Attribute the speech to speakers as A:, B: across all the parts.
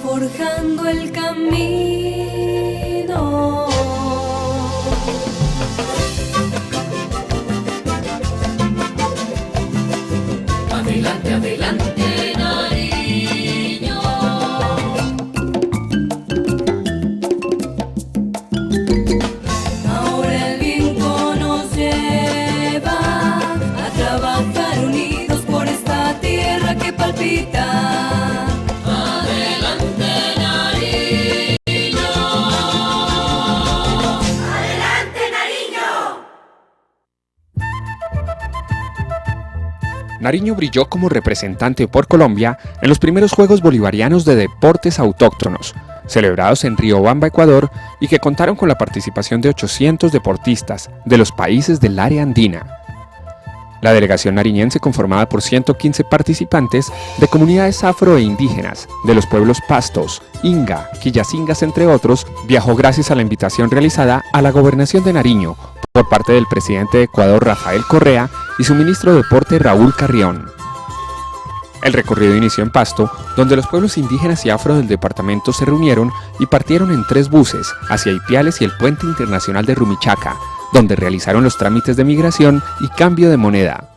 A: forjando el camino.
B: Adelante, adelante, Nariño.
A: Ahora el viento nos lleva a trabajar unidos por esta tierra que palpita.
B: Adelante, Nariño.
C: ¡Adelante, Nariño!
D: Nariño brilló como representante por Colombia en los primeros Juegos Bolivarianos de Deportes Autóctonos, celebrados en Riobamba, Ecuador, y que contaron con la participación de 800 deportistas de los países del área andina. La delegación nariñense, conformada por 115 participantes de comunidades afro e indígenas de los pueblos Pastos, Inga, Quillacingas, entre otros, viajó gracias a la invitación realizada a la Gobernación de Nariño por parte del presidente de Ecuador, Rafael Correa, y su ministro de Deporte, Raúl Carrión. El recorrido inició en Pasto, donde los pueblos indígenas y afro del departamento se reunieron y partieron en 3 buses hacia Ipiales y el Puente Internacional de Rumichaca, donde realizaron los trámites de migración y cambio de moneda.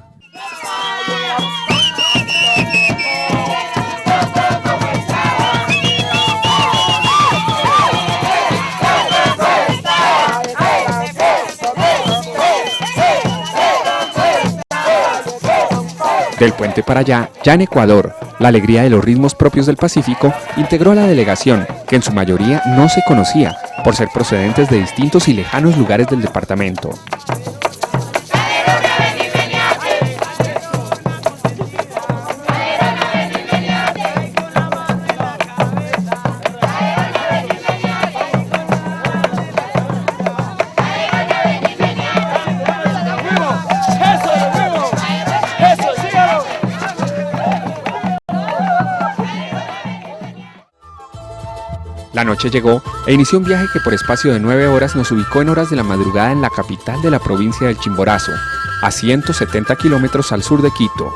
D: Del puente para allá, ya en Ecuador, la alegría de los ritmos propios del Pacífico integró a la delegación, que en su mayoría no se conocía, por ser procedentes de distintos y lejanos lugares del departamento. La noche llegó e inició un viaje que por espacio de 9 horas nos ubicó en horas de la madrugada en la capital de la provincia del Chimborazo, a 170 kilómetros al sur de Quito.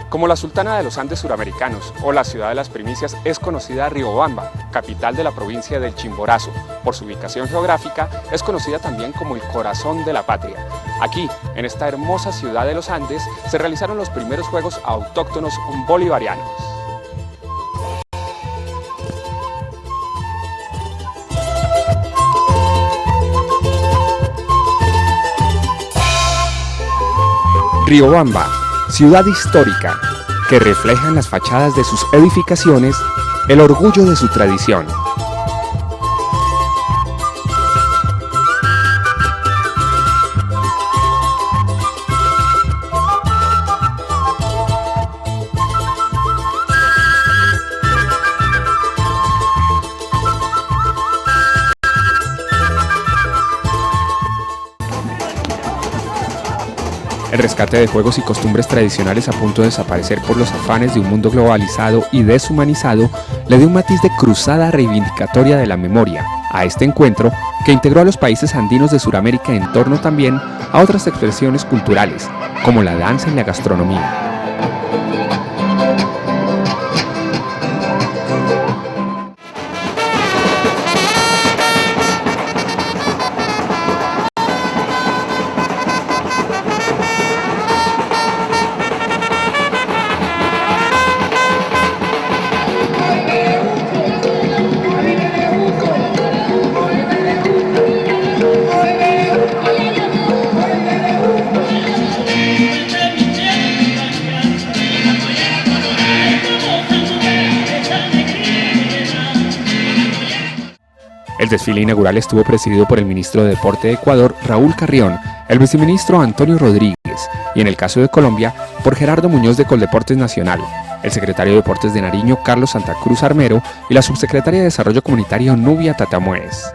D: Como la Sultana de los Andes suramericanos o la ciudad de las primicias, es conocida Riobamba, capital de la provincia del Chimborazo. Por su ubicación geográfica, es conocida también como el corazón de la patria. Aquí, en esta hermosa ciudad de los Andes, se realizaron los primeros Juegos Autóctonos Bolivarianos. Riobamba, ciudad histórica, que refleja en las fachadas de sus edificaciones el orgullo de su tradición. El rescate de juegos y costumbres tradicionales a punto de desaparecer por los afanes de un mundo globalizado y deshumanizado le dio un matiz de cruzada reivindicatoria de la memoria a este encuentro que integró a los países andinos de Sudamérica en torno también a otras expresiones culturales, como la danza y la gastronomía. El desfile inaugural estuvo presidido por el ministro de Deporte de Ecuador, Raúl Carrión, el viceministro Antonio Rodríguez y, en el caso de Colombia, por Gerardo Muñoz de Coldeportes Nacional, el secretario de Deportes de Nariño, Carlos Santa Cruz Armero, y la subsecretaria de Desarrollo Comunitario, Nubia Tatamuez.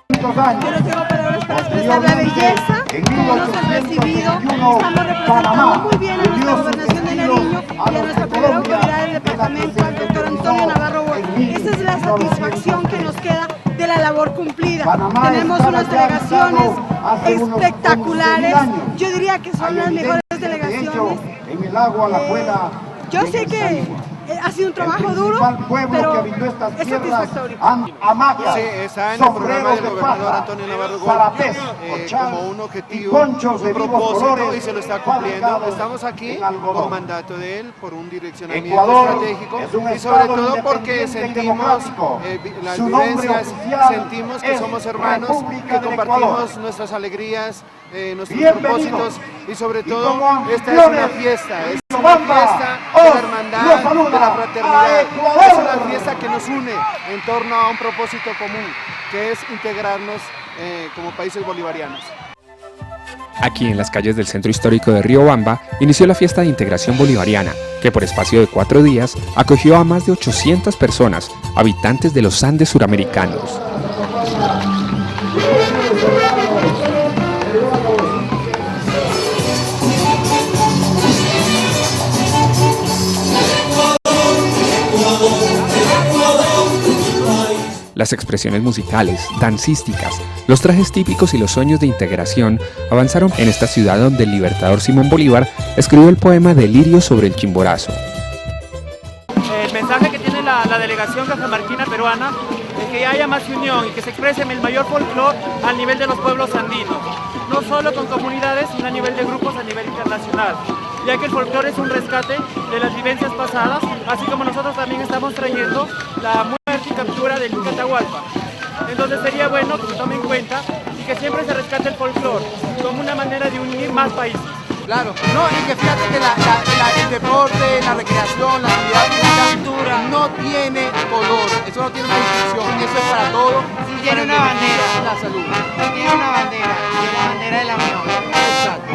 E: Yo no tengo palabras para expresar la belleza, cómo nos han recibido. Estamos representando muy bien a nuestra gobernación de Nariño y a nuestra primera autoridad del departamento, al doctor Antonio Navarro. Esa es la satisfacción que nos queda de la labor cumplida. Tenemos unas delegaciones espectaculares. Yo diría que son las mejores delegaciones. Yo sé que ha sido un trabajo duro, pero es satisfactorio.
F: Sí, está en el programa del gobernador Antonio Navarro Gómez como un objetivo, un propósito, y se lo está cumpliendo. Estamos aquí por mandato de él, por un direccionamiento estratégico y sobre todo porque sentimos las vivencias, sentimos que somos hermanos, que compartimos nuestras alegrías, nuestros propósitos y sobre todo esta es una fiesta de la hermandad, de la fraternidad, es una fiesta que nos une en torno a un propósito común, que es integrarnos como países bolivarianos.
D: Aquí en las calles del centro histórico de Riobamba inició la fiesta de integración bolivariana, que por espacio de 4 días acogió a más de 800 personas, habitantes de los Andes suramericanos. Las expresiones musicales, dancísticas, los trajes típicos y los sueños de integración avanzaron en esta ciudad donde el libertador Simón Bolívar escribió el poema Delirio sobre el Chimborazo.
G: El mensaje que tiene la delegación cajamarquina peruana es que haya más unión y que se exprese el mayor folclore al nivel de los pueblos andinos, no solo con comunidades, sino a nivel de grupos a nivel internacional, ya que el folclore es un rescate de las vivencias pasadas, así como nosotros también estamos trayendo la muerte y captura del Inca Atahualpa. Entonces sería bueno que se tome en cuenta y que siempre se rescate el folclore como una manera de unir más países.
H: Claro, no, y que fíjate que el deporte, la recreación, la actividad física no tiene color, eso no tiene una distinción, eso es para todos.
I: Sí tiene una bandera,
H: la salud.
I: Sí tiene una bandera, y la bandera de la unión.
H: Exacto.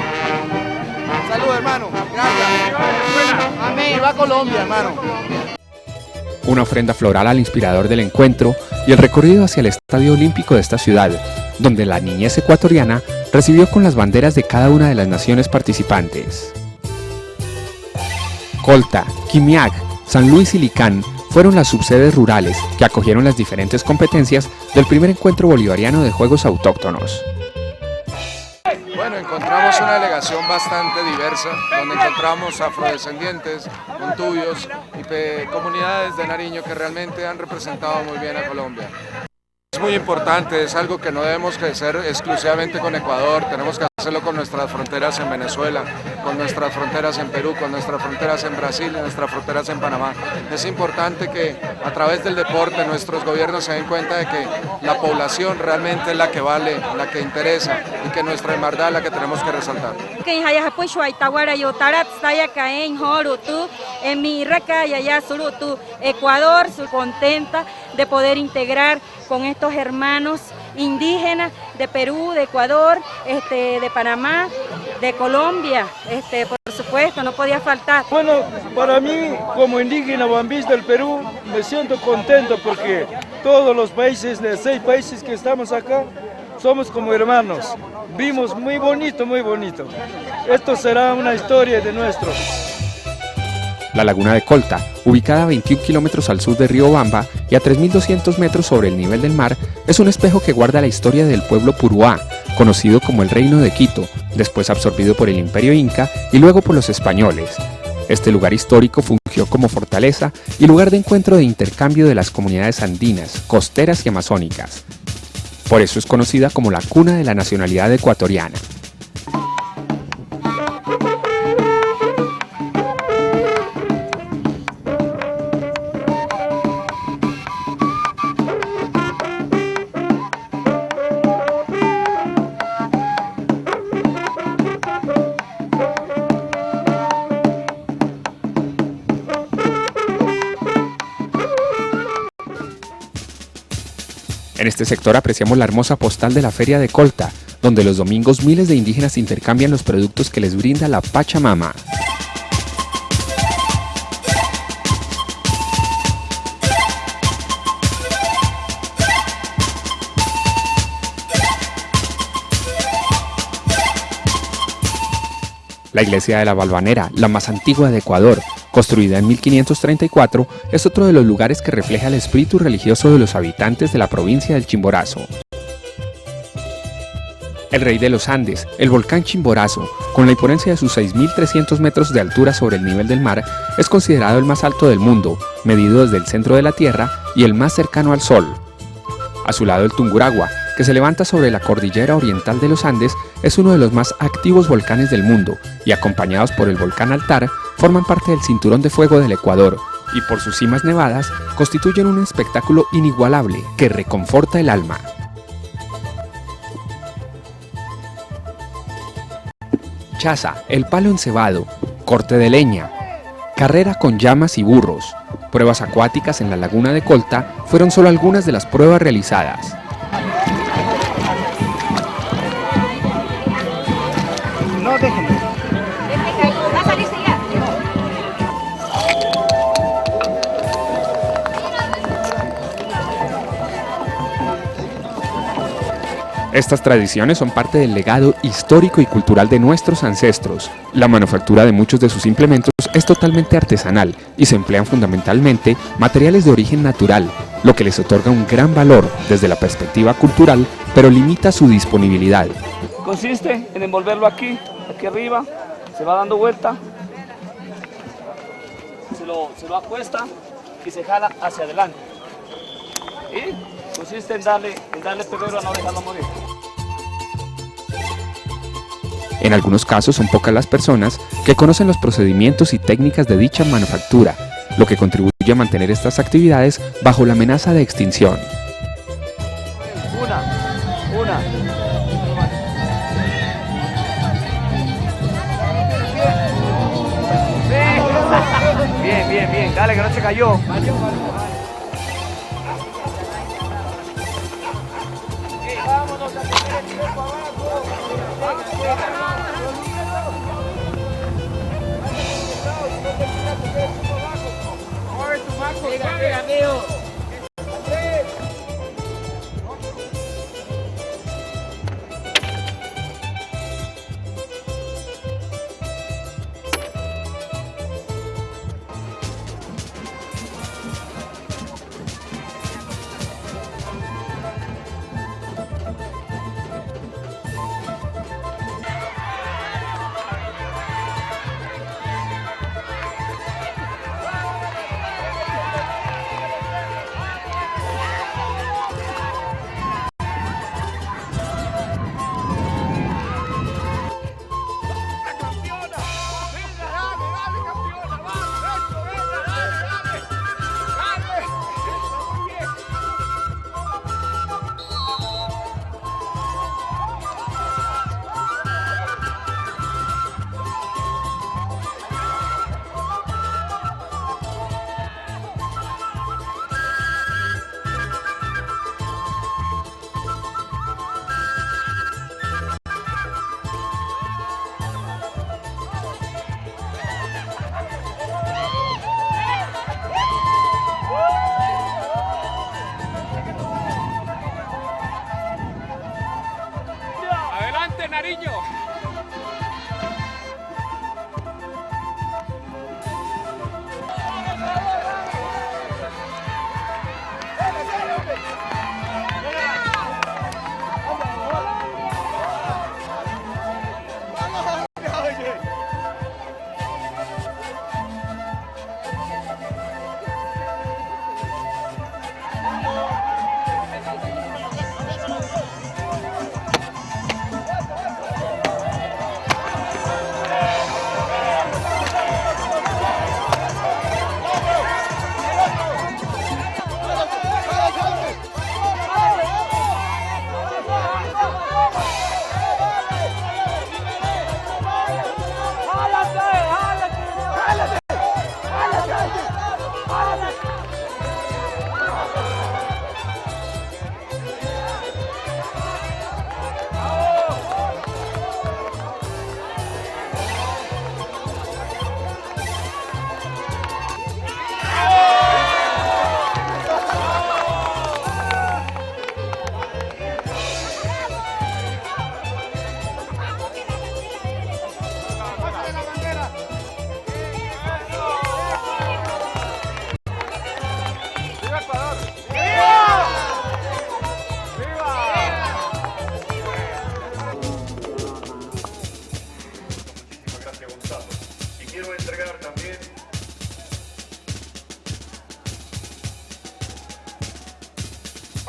H: Salud, hermano, gracias. Amén. Viva Colombia, hermano.
D: Una ofrenda floral al inspirador del encuentro y el recorrido hacia el Estadio Olímpico de esta ciudad, donde la niñez ecuatoriana recibió con las banderas de cada una de las naciones participantes. Colta, Quimiag, San Luis y Licán fueron las subsedes rurales que acogieron las diferentes competencias del primer encuentro bolivariano de Juegos Autóctonos.
J: Bueno, encontramos una delegación bastante diversa, donde encontramos afrodescendientes, montubios y comunidades de Nariño que realmente han representado muy bien a Colombia. Es muy importante, es algo que no debemos hacer exclusivamente con Ecuador, tenemos que hacerlo con nuestras fronteras en Venezuela, con nuestras fronteras en Perú, con nuestras fronteras en Brasil y nuestras fronteras en Panamá. Es importante que a través del deporte nuestros gobiernos se den cuenta de que la población realmente es la que vale, la que interesa y que nuestra hermandad es la que tenemos que resaltar.
K: Ecuador contenta de poder integrar con estos hermanos indígenas de Perú, de Ecuador, de Panamá, de Colombia, por supuesto, no podía faltar.
L: Bueno, para mí, como indígena bambista del Perú, me siento contento porque todos los países, de 6 países que estamos acá, somos como hermanos. Vimos muy bonito, muy bonito. Esto será una historia de nuestro.
D: La laguna de Colta, ubicada a 21 kilómetros al sur de Riobamba y a 3.200 metros sobre el nivel del mar, es un espejo que guarda la historia del pueblo Puruá, conocido como el Reino de Quito, después absorbido por el Imperio Inca y luego por los españoles. Este lugar histórico fungió como fortaleza y lugar de encuentro de intercambio de las comunidades andinas, costeras y amazónicas. Por eso es conocida como la cuna de la nacionalidad ecuatoriana. En este sector apreciamos la hermosa postal de la Feria de Colta, donde los domingos miles de indígenas intercambian los productos que les brinda la Pachamama. La iglesia de la Balvanera, la más antigua de Ecuador, construida en 1534, es otro de los lugares que refleja el espíritu religioso de los habitantes de la provincia del Chimborazo. El rey de los Andes, el volcán Chimborazo, con la imponencia de sus 6.300 metros de altura sobre el nivel del mar, es considerado el más alto del mundo, medido desde el centro de la Tierra y el más cercano al Sol. A su lado el Tungurahua, que se levanta sobre la cordillera oriental de los Andes, es uno de los más activos volcanes del mundo y, acompañados por el volcán Altar, forman parte del cinturón de fuego del Ecuador y por sus cimas nevadas constituyen un espectáculo inigualable que reconforta el alma. Chaza, el palo encebado, corte de leña, carrera con llamas y burros, pruebas acuáticas en la laguna de Colta fueron solo algunas de las pruebas realizadas.
I: No, déjenme.
C: Va a salirse ya.
D: Estas tradiciones son parte del legado histórico y cultural de nuestros ancestros. La manufactura de muchos de sus implementos es totalmente artesanal y se emplean fundamentalmente materiales de origen natural, lo que les otorga un gran valor desde la perspectiva cultural, pero limita su disponibilidad.
M: Consiste en envolverlo aquí arriba, se va dando vuelta, se lo acuesta y se jala hacia adelante. Y consiste en darle peligro a no dejarlo morir.
D: En algunos casos son pocas las personas que conocen los procedimientos y técnicas de dicha manufactura, lo que contribuye a mantener estas actividades bajo la amenaza de extinción.
M: Una. Bien, dale que no se cayó. Vámonos a tener el tiempo abajo.
N: quiero entregar también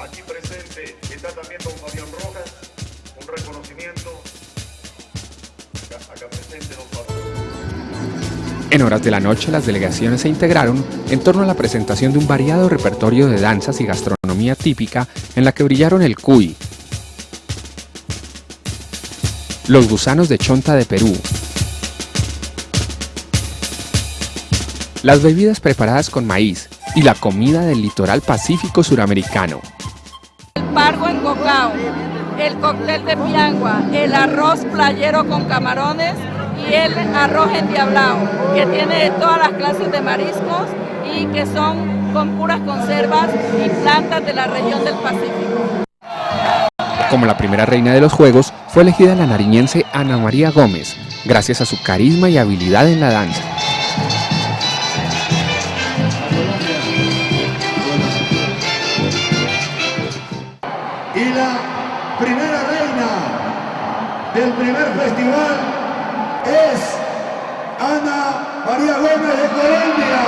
N: aquí presente, está también don Fabián Rojas, un reconocimiento. Acá presente don Fabián.
D: En horas de la noche, las delegaciones se integraron en torno a la presentación de un variado repertorio de danzas y gastronomía típica en la que brillaron el cuy, los gusanos de chonta de Perú, las bebidas preparadas con maíz y la comida del litoral pacífico suramericano.
K: El pargo en cocao, el cóctel de piangua, el arroz playero con camarones y el arroz endiablado, que tiene todas las clases de mariscos y que son con puras conservas y plantas de la región del Pacífico.
D: Como la primera reina de los Juegos, fue elegida la nariñense Ana María Gómez, gracias a su carisma y habilidad en la danza.
O: Y la primera reina del primer festival es Ana María Gómez de Colombia.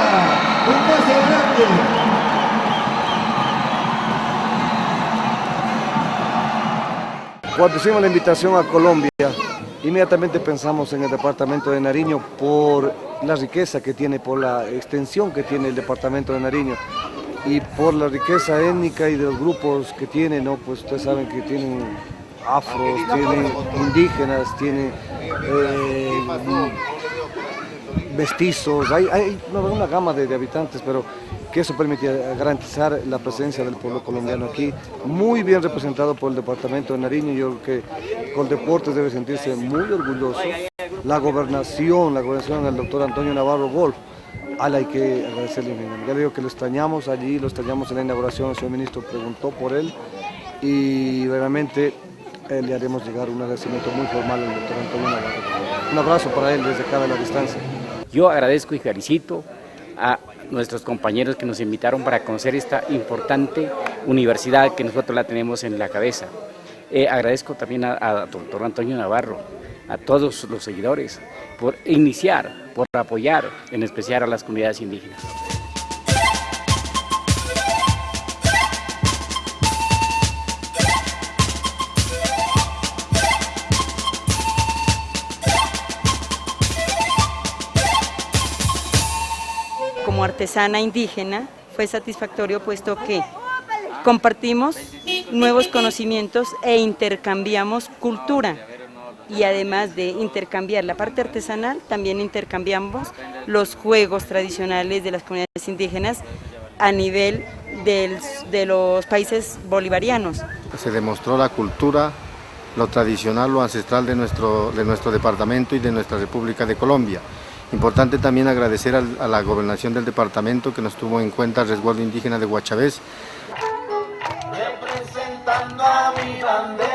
O: Un paso grande.
P: Cuando hicimos la invitación a Colombia, inmediatamente pensamos en el departamento de Nariño por la riqueza que tiene, por la extensión que tiene el departamento de Nariño y por la riqueza étnica y de los grupos que tiene, ¿no? Pues ustedes saben que tienen afros, tienen indígenas, tienen mestizos, hay una gama de habitantes, pero que eso permite garantizar la presencia del pueblo colombiano aquí, muy bien representado por el departamento de Nariño. Yo creo que Coldeportes debe sentirse muy orgulloso. La gobernación del doctor Antonio Navarro Wolf, a la hay que agradecerle. Ya le digo que lo extrañamos allí, lo extrañamos en la inauguración, el señor ministro preguntó por él y realmente le haremos llegar un agradecimiento muy formal al doctor Antonio Navarro. Un abrazo para él desde acá de la distancia.
Q: Yo agradezco y felicito a nuestros compañeros que nos invitaron para conocer esta importante universidad que nosotros la tenemos en la cabeza. Agradezco también a doctor Antonio Navarro, a todos los seguidores, por iniciar, por apoyar, en especial a las comunidades indígenas.
K: Como artesana indígena fue satisfactorio puesto que compartimos nuevos conocimientos e intercambiamos cultura y además de intercambiar la parte artesanal también intercambiamos los juegos tradicionales de las comunidades indígenas a nivel de los países bolivarianos.
R: Se demostró la cultura, lo tradicional, lo ancestral de nuestro departamento y de nuestra República de Colombia. Importante también agradecer a la gobernación del departamento que nos tuvo en cuenta el resguardo indígena de Guachavés.
B: Representando a mi bandera.